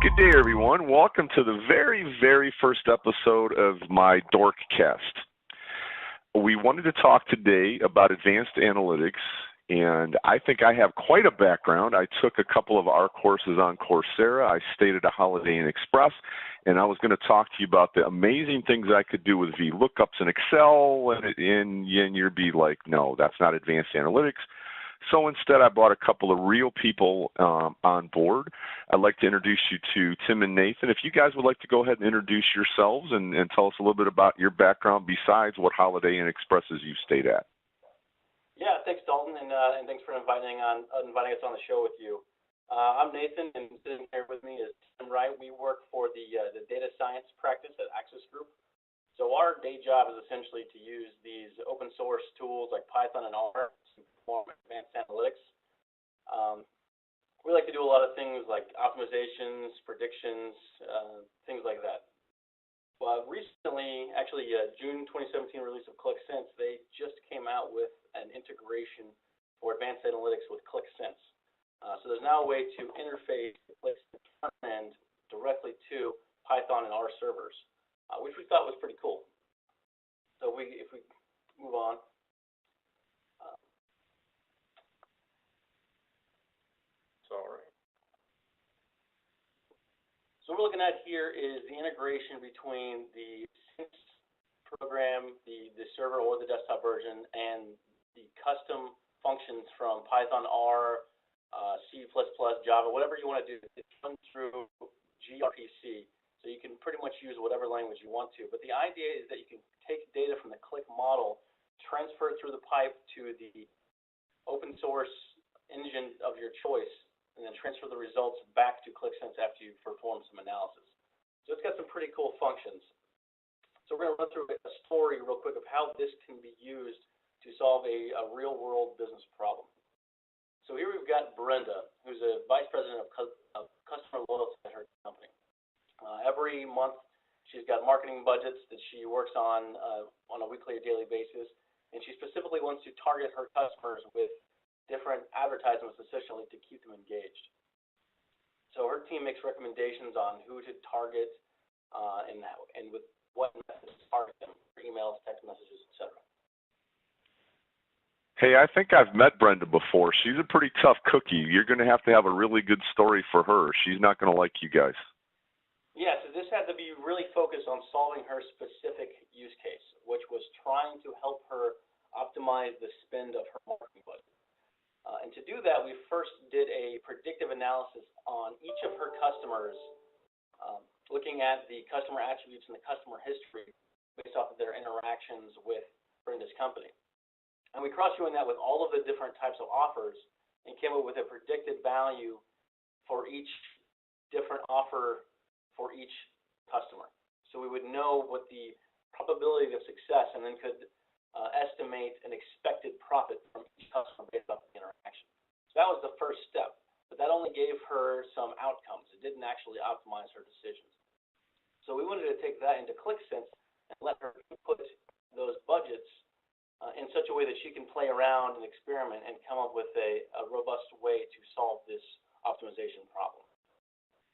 Good day, everyone. Welcome to the very first episode of my Dork Cast. We wanted to talk today about advanced analytics, and I think I have quite a background. I took a couple of our courses on Coursera. I stayed at a Holiday Inn Express, and I was going to talk to you about the amazing things I could do with VLOOKUPs in Excel, and you'd be like, no, that's not advanced analytics. So instead, I brought a couple of real people on board. I'd like to introduce you to Tim and Nathan. If you guys would like to go ahead and introduce yourselves and tell us a little bit about your background besides what Holiday Inn Expresses you stayed at. Yeah, thanks, Dalton, and thanks for inviting us on the show with you. I'm Nathan, and sitting here with me is Tim Wright. We work for the data science practice at Axis Group. So our day job is essentially to use these open source tools like Python and R to perform advanced analytics. We like to do a lot of things like optimizations, predictions, things like that. Recently, actually, June 2017 release of Qlik, they just came out with an integration for advanced analytics with Qlik. So there's now a way to interface Qlik front end directly to Python and R servers, which we thought was pretty cool. So if we move on. So what we're looking at here is the integration between the Sense program, the server or the desktop version, and the custom functions from Python, R, C++, Java, whatever you want to do. It comes through gRPC, so you can pretty much use whatever language you want to. But the idea is that you can take data from the Qlik model, transfer it through the pipe to the open source engine of your choice, and then transfer the results back to Qlik after you perform some analysis. So it's got some pretty cool functions. So we're going to run through a story real quick of how this can be used to solve a real-world business problem. So here we've got Brenda, who's a vice president of customer loyalty at her company. Every month, she's got marketing budgets that she works on a weekly or daily basis, and she specifically wants to target her customers with different advertisements essentially to keep them engaged. So her team makes recommendations on who to target and with what methods to target them, emails, text messages, etc. Hey, I think I've met Brenda before. She's a pretty tough cookie. You're going to have a really good story for her. She's not going to like you guys. Yeah, so this had to be really focused on solving her specific use case, which was trying to help her optimize the spend of her marketing budget. And to do that, we first did a predictive analysis on each of her customers, looking at the customer attributes and the customer history based off of their interactions with Brenda's company. And we cross-trained that with all of the different types of offers and came up with a predicted value for each different offer for each customer. So we would know what the probability of success and then could estimate an expected profit from each customer based off the interaction. So that was the first step, but that only gave her some outcomes. It didn't actually optimize her decisions. So we wanted to take that into Qlik and let her input those budgets in such a way that she can play around and experiment and come up with a robust way to solve this optimization problem.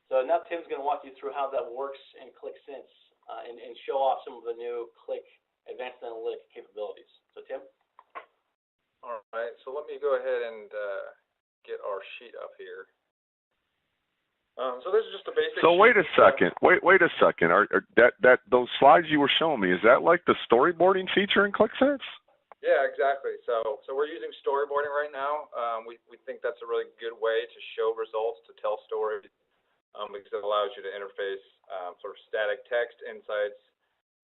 So now Tim's going to walk you through how that works in Qlik and show off some of the new Qlik advanced analytic capabilities. So Tim? All right, so let me go ahead and get our sheet up here. So this is just a basic. So wait a second. Wait a second. Those slides you were showing me, is that like the storyboarding feature in Qlik? Yeah, exactly. So we're using storyboarding right now. We think that's a really good way to show results, to tell stories, because it allows you to interface sort of static text, insights,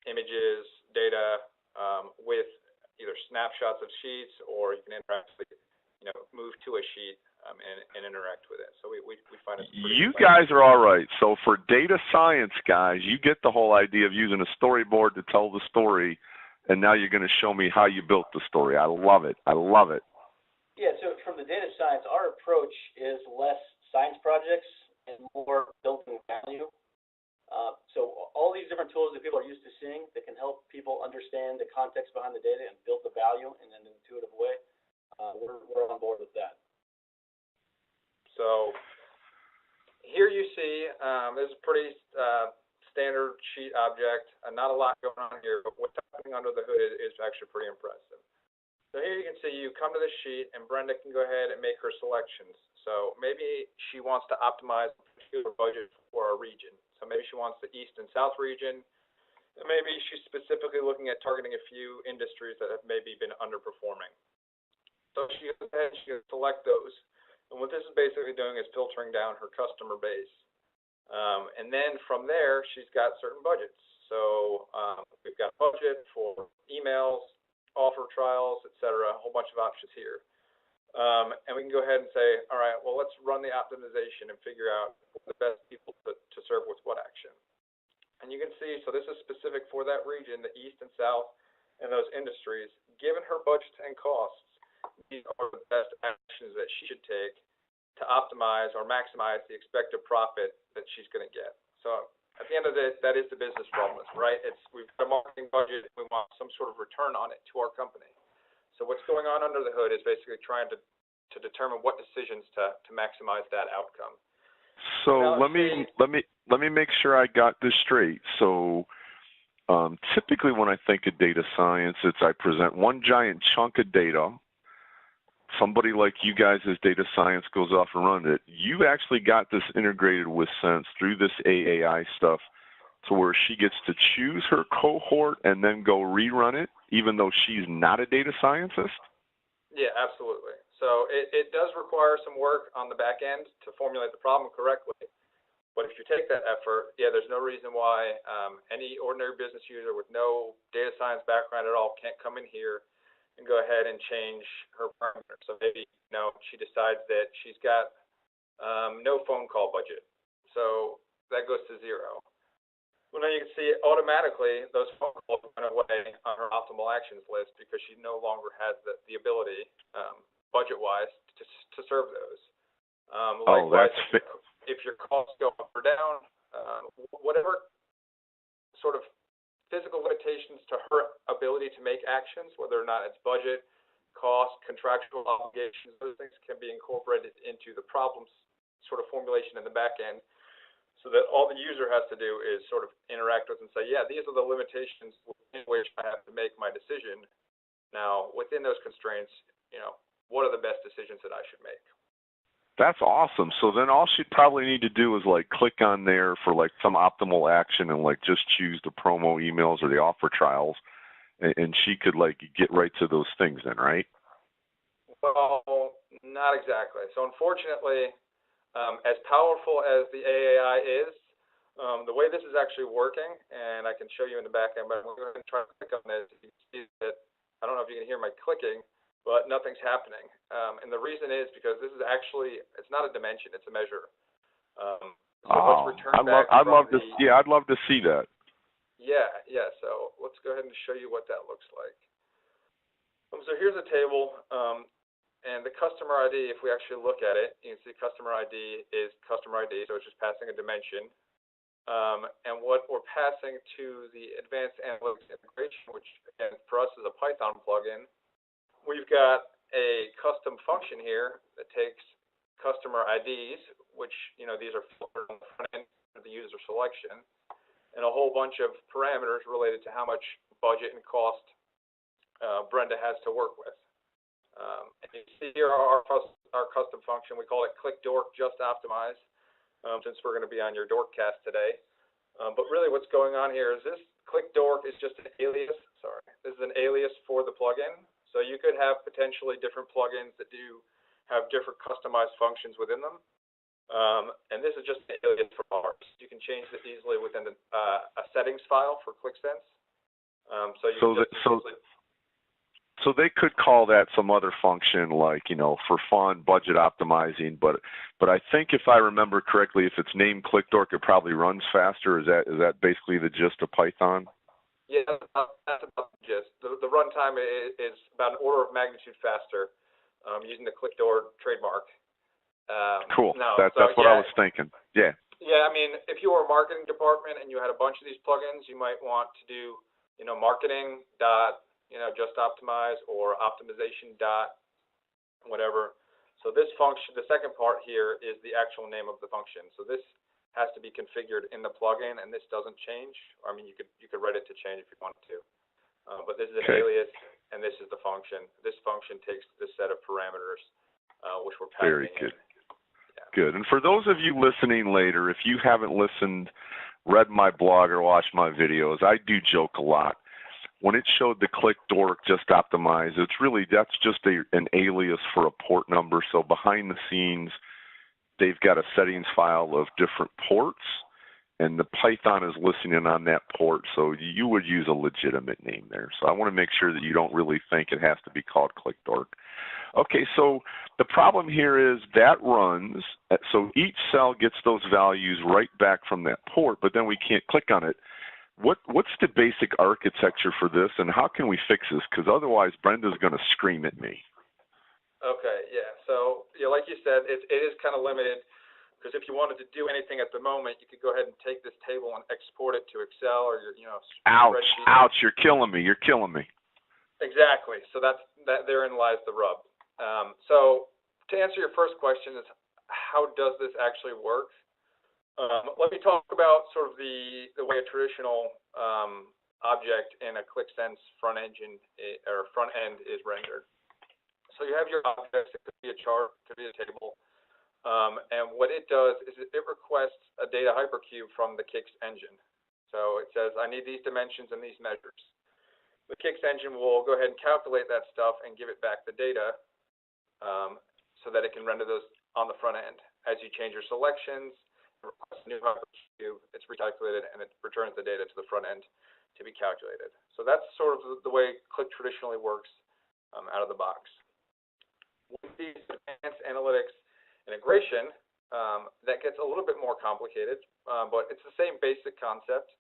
images, data with either snapshots of sheets, or you can interactively, move to a sheet and interact with it. So we find it. You guys are all right. So for data science guys, you get the whole idea of using a storyboard to tell the story, and now you're going to show me how you built the story. I love it. I love it. Yeah. So from the data science, our approach is less science projects and more building value. So all these different tools that people are used to seeing that can help people understand the context behind the data and build the value in an intuitive way, we're on board with that. So here you see, this is a pretty standard sheet object, not a lot going on here, but what's happening under the hood is actually pretty impressive. So here you can see you come to this sheet, and Brenda can go ahead and make her selections. So maybe she wants to optimize a particular budget for a region. So maybe she wants the East and South region, and maybe she's specifically looking at targeting a few industries that have maybe been underperforming. So she goes ahead and she can select those. And what this is basically doing is filtering down her customer base. And then from there, she's got certain budgets. So we've got budget for emails, offer trials, etc., a whole bunch of options here. And we can go ahead and say, all right, well, let's run the optimization and figure out the best people to serve with what action. And you can see, so this is specific for that region, the East and South, and those industries. Given her budgets and costs, these are the best actions that she should take to optimize or maximize the expected profit that she's going to get. So at the end of the day, that is the business problem, right? We've got a marketing budget, we want some sort of return on it to our company. So what's going on under the hood is basically trying to determine what decisions to maximize that outcome. So let me make sure I got this straight. So typically when I think of data science, I present one giant chunk of data. Somebody like you guys as data science goes off and runs it. You actually got this integrated with Sense through this AAI stuff to where she gets to choose her cohort and then go rerun it, even though she's not a data scientist? Yeah, absolutely. So it does require some work on the back end to formulate the problem correctly. But if you take that effort, yeah, there's no reason why any ordinary business user with no data science background at all can't come in here and go ahead and change her parameters. So maybe, she decides that she's got no phone call budget. So that goes to 0. Well, then you can see automatically those phone calls went away on her optimal actions list because she no longer has the ability, budget-wise, to serve those. Likewise, if your costs go up or down, whatever sort of physical limitations to her ability to make actions, whether or not it's budget, cost, contractual obligations, those things can be incorporated into the problems sort of formulation in the back end, so that all the user has to do is sort of interact with and say, yeah, these are the limitations in which I have to make my decision. Now, within those constraints, what are the best decisions that I should make? That's awesome. So then all she'd probably need to do is click on there for some optimal action and just choose the promo emails or the offer trials, and she could get right to those things then, right? Well, not exactly. So unfortunately, as powerful as the AAI is, the way this is actually working, and I can show you in the back end, but I'm going to try to click on this. You can see that, I don't know if you can hear my clicking, but nothing's happening. And the reason is because this is actually, it's not a dimension, it's a measure. I'd love to see that. Yeah. So let's go ahead and show you what that looks like. So here's a table, and the customer ID, if we actually look at it, you can see customer ID is customer ID, so it's just passing a dimension. And what we're passing to the advanced analytics integration, which again for us is a Python plugin, we've got a custom function here that takes customer IDs, which, these are filtered on the front end of the user selection, and a whole bunch of parameters related to how much budget and cost Brenda has to work with. And you see here our custom function. We call it Qlik Dork Just Optimize, since we're going to be on your Dork Cast today. But really what's going on here is this Qlik Dork is just an alias. This is an alias for the plugin. So you could have potentially different plugins that do have different customized functions within them. And this is just an alias for ours. You can change this easily within a settings file for QlikSense. So they could call that some other function for fun, budget optimizing, but I think if I remember correctly, if it's named Qlik Dork, it probably runs faster. Is that basically the gist of Python? Yeah, that's about the gist. The runtime is about an order of magnitude faster using the Qlik Dork trademark. Cool. That's what I was thinking. Yeah. Yeah, I mean, if you were a marketing department and you had a bunch of these plugins, you might want to do, marketing dot, just optimize or optimization dot whatever. So this function, the second part here is the actual name of the function. So this has to be configured in the plugin, and this doesn't change. I mean, you could write it to change if you wanted to. But this is an alias, and this is the function. This function takes this set of parameters, which we're passing Very good. in. Yeah. Good. And for those of you listening later, if you haven't listened, read my blog, or watched my videos, I do joke a lot. When it showed the Qlik Dork just optimized, that's just an alias for a port number. So behind the scenes, they've got a settings file of different ports, and the Python is listening on that port. So you would use a legitimate name there. So I want to make sure that you don't really think it has to be called Qlik Dork. Okay, so the problem here is that runs, so each cell gets those values right back from that port, but then we can't click on it. What's the basic architecture for this, and how can we fix this? Because otherwise, Brenda's going to scream at me. Okay, yeah. So, like you said, it is kind of limited, because if you wanted to do anything at the moment, you could go ahead and take this table and export it to Excel or your, spreadsheet. Ouch! You're killing me. You're killing me. Exactly. So therein lies the rub. So to answer your first question is, how does this actually work? Let me talk about sort of the way a traditional object in a Qlik Sense front end is rendered. So you have your objects. It could be a chart, it could be a table, and what it does is it requests a data hypercube from the Qlik engine. So it says, I need these dimensions and these measures. The Qlik engine will go ahead and calculate that stuff and give it back the data, so that it can render those on the front end. As you change your selections, request a new hypercube, it's recalculated, and it returns the data to the front end to be calculated. So that's sort of the way Qlik traditionally works out of the box. With these advanced analytics integration, that gets a little bit more complicated, but it's the same basic concept.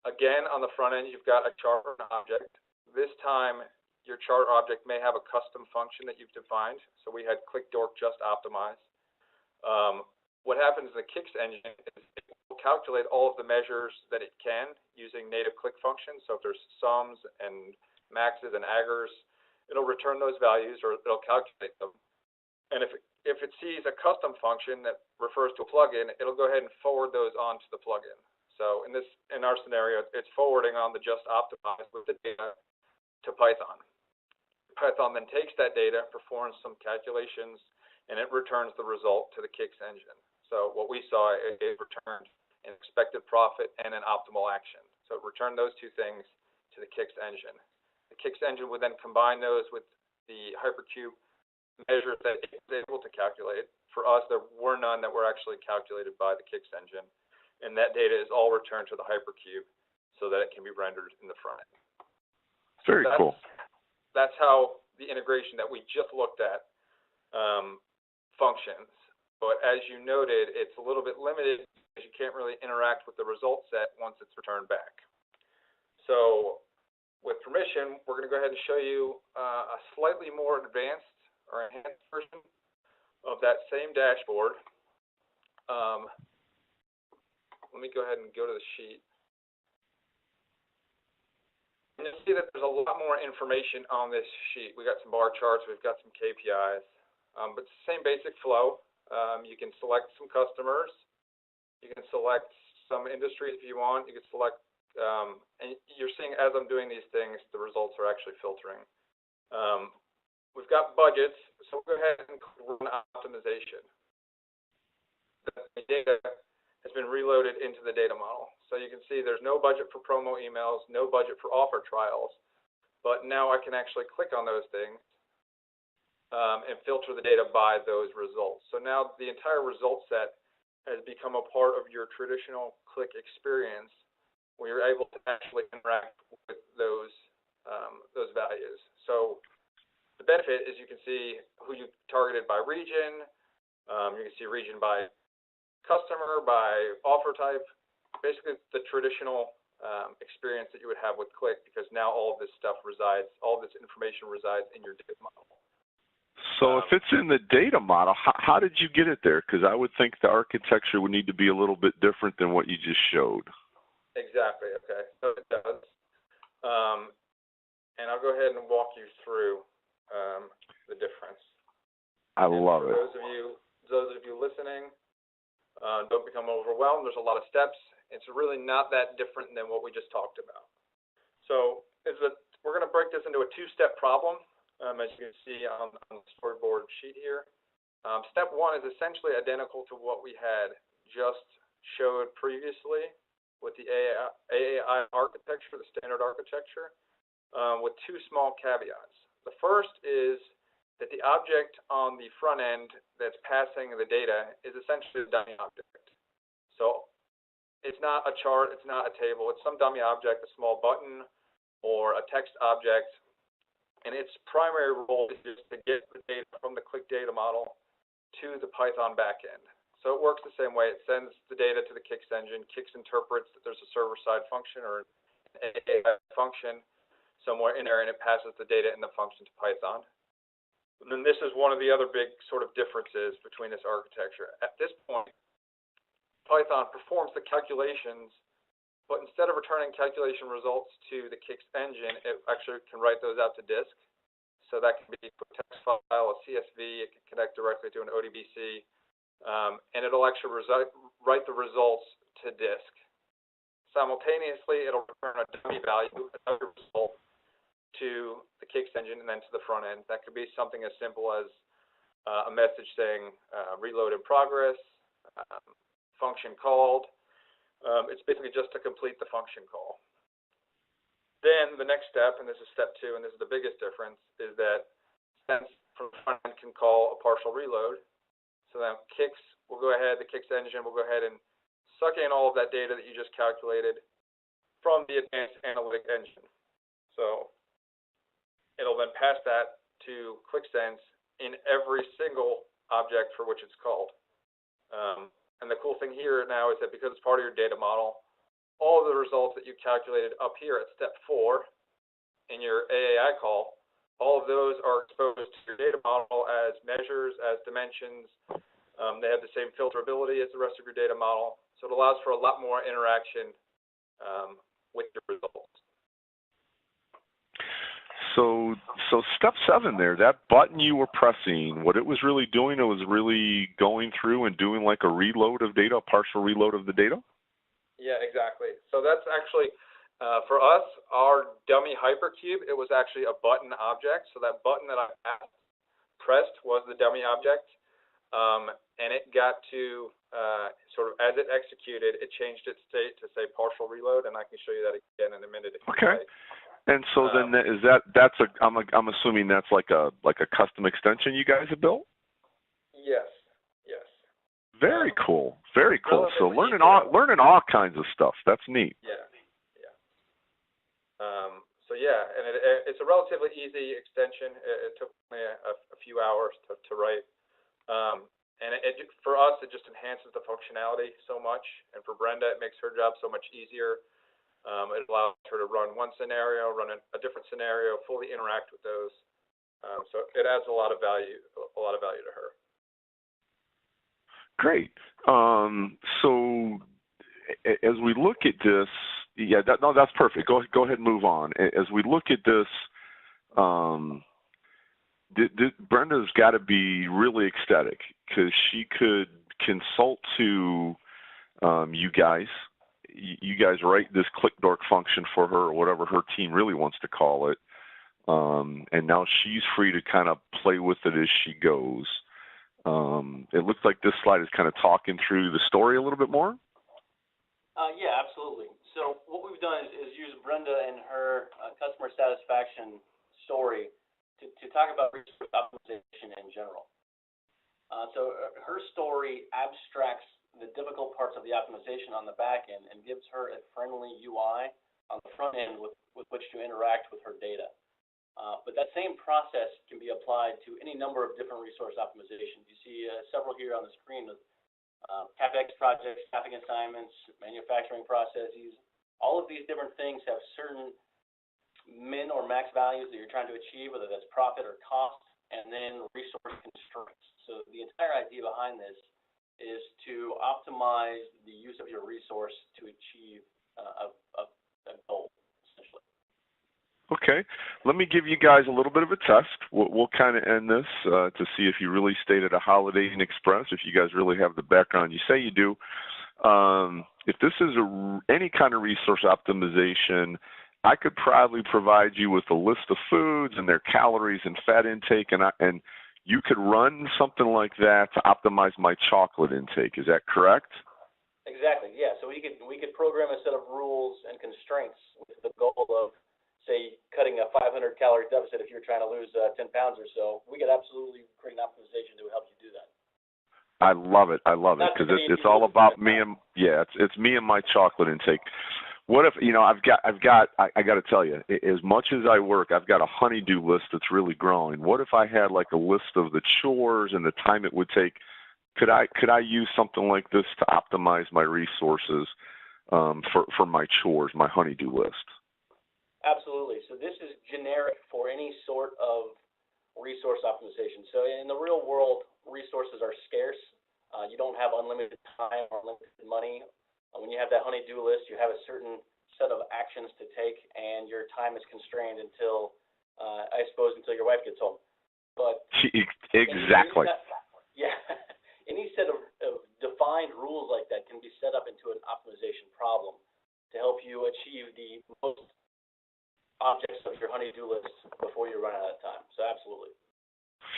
Again, on the front end, you've got a chart or an object. This time, your chart object may have a custom function that you've defined. So we had Qlik Dork just optimized. What happens in the Qlik engine is it will calculate all of the measures that it can using native Qlik functions. So if there's sums and maxes and aggers, it'll return those values, or it'll calculate them. And if it sees a custom function that refers to a plugin, it'll go ahead and forward those on to the plugin. So in our scenario, it's forwarding on the just optimized with the data to Python. Python then takes that data, performs some calculations, and it returns the result to the Qlik engine. So what we saw, it returned an expected profit and an optimal action. So it returned those two things to the Qlik engine. The Qlik engine would then combine those with the hypercube measures that it was able to calculate. For us, there were none that were actually calculated by the Qlik engine, and that data is all returned to the hypercube so that it can be rendered in the front end. Very cool. That's how the integration that we just looked at functions. But as you noted, it's a little bit limited because you can't really interact with the result set once it's returned back. So with permission, we're going to go ahead and show you a slightly more advanced or enhanced version of that same dashboard. Let me go ahead and go to the sheet. And you'll see that there's a lot more information on this sheet. We got some bar charts, we've got some KPIs, but it's the same basic flow. You can select some customers, you can select some industries if you want, you can select, and you're seeing as I'm doing these things, the results are actually filtering. We've got budgets, so we'll go ahead and run optimization. The data has been reloaded into the data model. So you can see there's no budget for promo emails, no budget for offer trials, but now I can actually click on those things and filter the data by those results. So now the entire result set has become a part of your traditional Qlik experience where you're able to actually interact with those values. So the benefit is you can see who you targeted by region, you can see region by customer, by offer type, basically the traditional experience that you would have with Qlik, because now all of this stuff resides, all of this information resides in your data model. So if it's in the data model, how did you get it there? Because I would think the architecture would need to be a little bit different than what you just showed. Exactly, okay, so it does. And I'll go ahead and walk you through the difference. I love for it. those of you listening, don't become overwhelmed. There's a lot of steps. It's really not that different than what we just talked about. So we're going to break this into a two-step problem, as you can see on the storyboard sheet here. Step one is essentially identical to what we had just showed previously with the AAI architecture, the standard architecture, with two small caveats. The first is that the object on the front end that's passing the data is essentially a dummy object. So it's not a chart, it's not a table, it's some dummy object, a small button or a text object, and its primary role is to get the data from the Qlik data model to the Python backend. So it works the same way. It sends the data to the Qlik engine. Qlik interprets that there's a server-side function or an AI function somewhere in there, and it passes the data in the function to Python. And then this is one of the other big sort of differences between this architecture. At this point, Python performs the calculations, but instead of returning calculation results to the Qlik engine, it actually can write those out to disk. So that can be a text file, a CSV, it can connect directly to an ODBC, and it'll actually write the results to disk. Simultaneously, it'll return a dummy value, another result, to the Qlik engine and then to the front end. That could be something as simple as a message saying reload in progress, function called. It's basically just to complete the function call. Then the next step, and this is step two, and this is the biggest difference, is that Sense from the front end can call a partial reload. So now the Qlik engine will go ahead and suck in all of that data that you just calculated from the advanced analytic engine. So it'll then pass that to Qlik Sense in every single object for which it's called. And the cool thing here now is that because it's part of your data model, all of the results that you calculated up here at step 4 in your AAI call, all of those are exposed to your data model as measures, as dimensions. They have the same filterability as the rest of your data model. So it allows for a lot more interaction with your results. So step 7 there, that button you were pressing, what it was really doing, it was really going through and doing like a reload of data, a partial reload of the data? Yeah, exactly. So that's actually, for us, our dummy hypercube, it was actually a button object. So that button that I pressed was the dummy object. And it got to, sort of as it executed, it changed its state to say partial reload, and I can show you that again in a minute if you like. And so then I'm assuming that's like a custom extension you guys have built? Yes. Very cool. Very cool. So learning all kinds of stuff. That's neat. Yeah. So yeah, and it's a relatively easy extension. It took me a few hours to write. And for us, it just enhances the functionality so much. And for Brenda, it makes her job so much easier. It allows her to run one scenario, run a different scenario, fully interact with those. So it adds a lot of value to her. Great. So as we look at this, that's perfect. Go ahead and move on. As we look at this, Brenda's got to be really ecstatic because she could consult to you guys. You guys write this Dork function for her, or whatever her team really wants to call it, and now she's free to kind of play with it as she goes. It looks like this slide is kind of talking through the story a little bit more. Yeah, absolutely. So what we've done is use Brenda and her customer satisfaction story to talk about resource optimization in general. So her story abstracts the difficult parts of the optimization on the back end and gives her a friendly UI on the front end with which to interact with her data. But that same process can be applied to any number of different resource optimizations. You see several here on the screen with CapEx projects, staffing assignments, manufacturing processes. All of these different things have certain min or max values that you're trying to achieve, whether that's profit or cost, and then resource constraints. So the entire idea behind this is to optimize the use of your resource to achieve a goal, essentially. Okay. let me give you guys a little bit of a test. We'll kind of end this to see if you really stayed at a Holiday Inn Express, if you guys really have the background you say you do. If this is any kind of resource optimization, I could probably provide you with a list of foods and their calories and fat intake, and you could run something like that to optimize my chocolate intake. Is that correct? Exactly. Yeah. So we could program a set of rules and constraints with the goal of, say, cutting a 500 calorie deficit if you're trying to lose 10 pounds or so. We could absolutely create an optimization to help you do that. I love it. I love it because it's all about me and it's me and my chocolate intake. What if I got to tell you, as much as I work, I've got a honeydew list that's really growing. What if I had like a list of the chores and the time it would take? Could I use something like this to optimize my resources for my chores, my honeydew list? Absolutely. So this is generic for any sort of resource optimization. So in the real world, resources are scarce. You don't have unlimited time or unlimited money. When you have that honey-do list, you have a certain set of actions to take, and your time is constrained until, I suppose, until your wife gets home. But exactly. Any set of defined rules like that can be set up into an optimization problem to help you achieve the most objects of your honey-do list before you run out of time. So absolutely.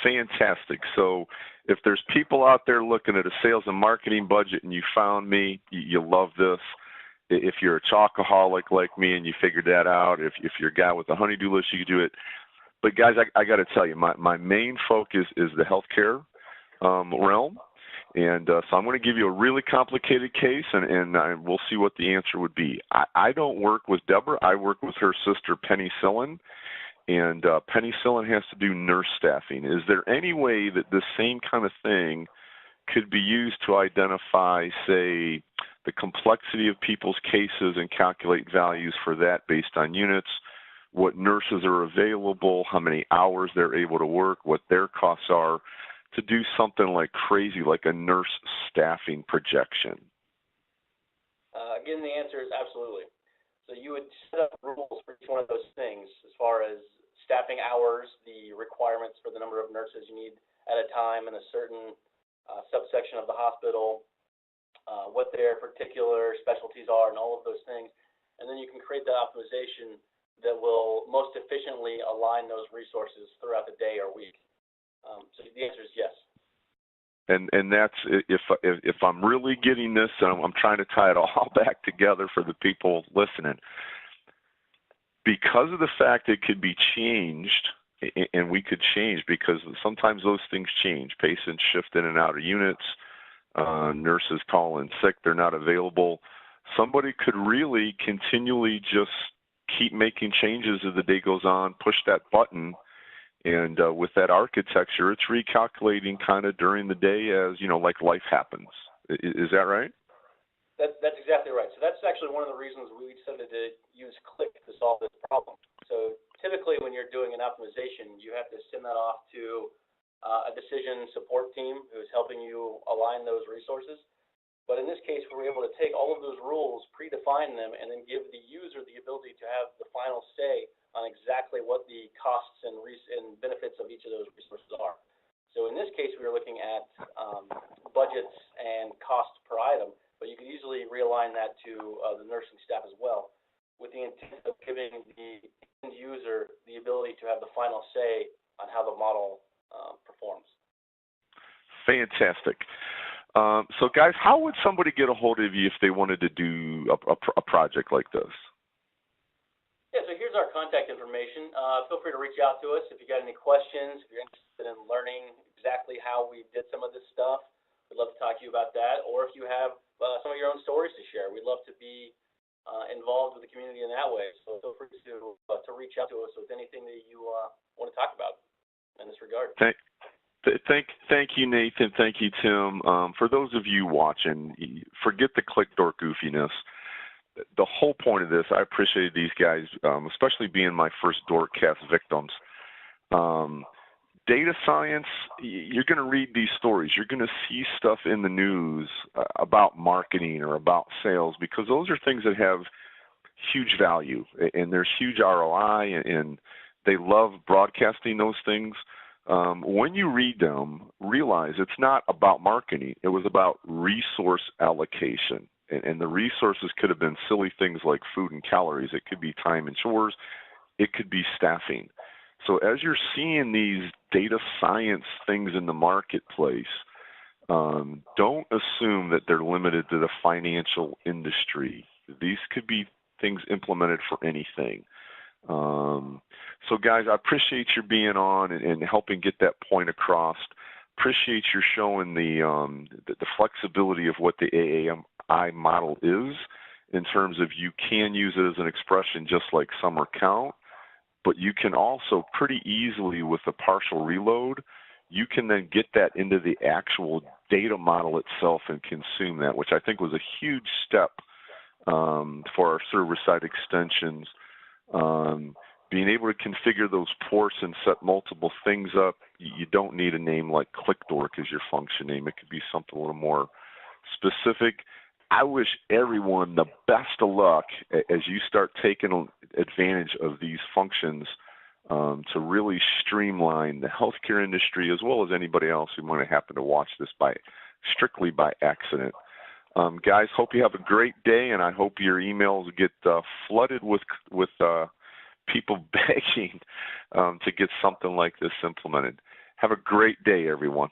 Fantastic. So if there's people out there looking at a sales and marketing budget and you found me, you love this. If you're a chocoholic like me and you figured that out, if you're a guy with a honey-do list, you can do it. But guys, I got to tell you, my main focus is the healthcare realm. And so I'm going to give you a really complicated case, and we'll see what the answer would be. I don't work with Deborah. I work with her sister, Penny Sillen. And Penny Sillen has to do nurse staffing. Is there any way that this same kind of thing could be used to identify, say, the complexity of people's cases and calculate values for that based on units, what nurses are available, how many hours they're able to work, what their costs are, to do something like crazy, like a nurse staffing projection? Again, the answer is absolutely. So you would set up rules for each one of those things as far as staffing hours, the requirements for the number of nurses you need at a time in a certain subsection of the hospital, what their particular specialties are, and all of those things. And then you can create that optimization that will most efficiently align those resources throughout the day or week. So the answer is yes. And that's, if I'm really getting this, and I'm trying to tie it all back together for the people listening, because of the fact it could be changed, and we could change because sometimes those things change. Patients shift in and out of units, nurses call in sick, they're not available. Somebody could really continually just keep making changes as the day goes on, push that button. And with that architecture, it's recalculating kind of during the day as, like life happens. Is that right? That's exactly right. So that's actually one of the reasons we decided to use Qlik to solve this problem. So typically when you're doing an optimization, you have to send that off to a decision support team who's helping you align those resources. But in this case, we're able to take all of those rules, predefine them, and then give the user the ability to have the final say on exactly what the costs and benefits of each of those resources are. So in this case, we were looking at budgets and cost per item, but you could easily realign that to the nursing staff as well, with the intent of giving the end user the ability to have the final say on how the model performs. Fantastic. So guys, how would somebody get a hold of you if they wanted to do a project like this? Yeah, so here's our contact information. Feel free to reach out to us if you got any questions, if you're interested in learning exactly how we did some of this stuff. We'd love to talk to you about that. Or if you have some of your own stories to share, we'd love to be involved with the community in that way. So feel free to reach out to us with anything that you want to talk about in this regard. Thank you, Nathan. Thank you, Tim. For those of you watching, forget the Qlik Dork goofiness. The whole point of this, I appreciated these guys, especially being my first Dork Cast victims. Data science, you're going to read these stories. You're going to see stuff in the news about marketing or about sales, because those are things that have huge value, and there's huge ROI, and They love broadcasting those things. When you read them, realize it's not about marketing. It was about resource allocation. And the resources could have been silly things like food and calories. It could be time and chores. It could be staffing. So as you're seeing these data science things in the marketplace, don't assume that they're limited to the financial industry. These could be things implemented for anything. So guys, I appreciate your being on and helping get that point across. Appreciate your showing the flexibility of what the AAMI model is in terms of you can use it as an expression just like sum or count, but you can also pretty easily with the partial reload, you can then get that into the actual data model itself and consume that, which I think was a huge step for our server-side extensions. Being able to configure those ports and set multiple things up, you don't need a name like Qlik as your function name. It could be something a little more specific. I wish everyone the best of luck as you start taking advantage of these functions to really streamline the healthcare industry as well as anybody else who might happen to watch this strictly by accident. Guys, hope you have a great day, and I hope your emails get flooded with people begging to get something like this implemented. Have a great day, everyone.